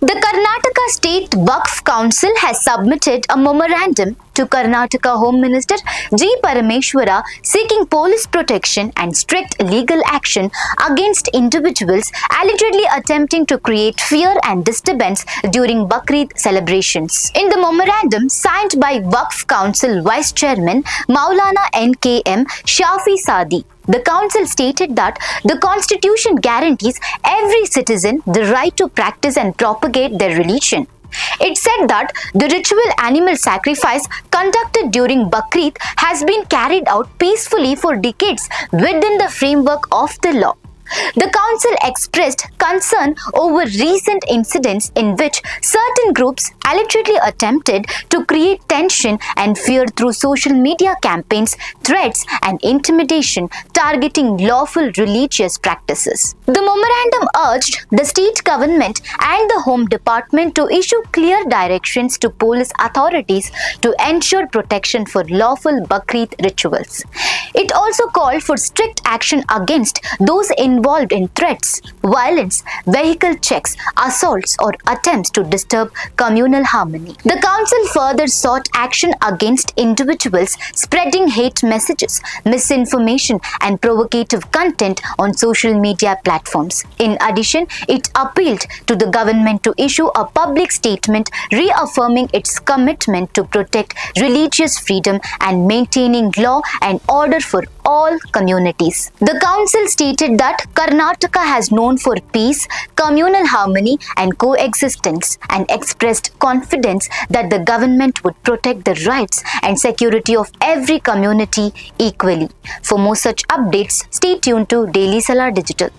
The Karnataka State Wakf Council has submitted a memorandum to Karnataka Home Minister G. Parameshwara seeking police protection and strict legal action against individuals allegedly attempting to create fear and disturbance during Bakrid celebrations. In the memorandum signed by Wakf Council Vice Chairman Maulana N.K.M. Shafi Sadi, the council stated that the constitution guarantees every citizen the right to practice and propagate their religion. It said that the ritual animal sacrifice conducted during Bakrid has been carried out peacefully for decades within the framework of the law. The council expressed concern over recent incidents in which certain groups allegedly attempted to create tension and fear through social media campaigns, threats, and intimidation targeting lawful religious practices. The memorandum urged the state government and the Home Department to issue clear directions to police authorities to ensure protection for lawful Bakrid rituals. It also called for strict action against those involved in threats, violence, vehicle checks, assaults, or attempts to disturb communal harmony. The council further sought action against individuals spreading hate messages, misinformation, and provocative content on social media platforms. In addition, it appealed to the government to issue a public statement reaffirming its commitment to protect religious freedom and maintaining law and order for all communities. The council stated that Karnataka has known for peace, communal harmony, and coexistence, and expressed confidence that the government would protect the rights and security of every community equally. For more such updates, stay tuned to Daily Salar Digital.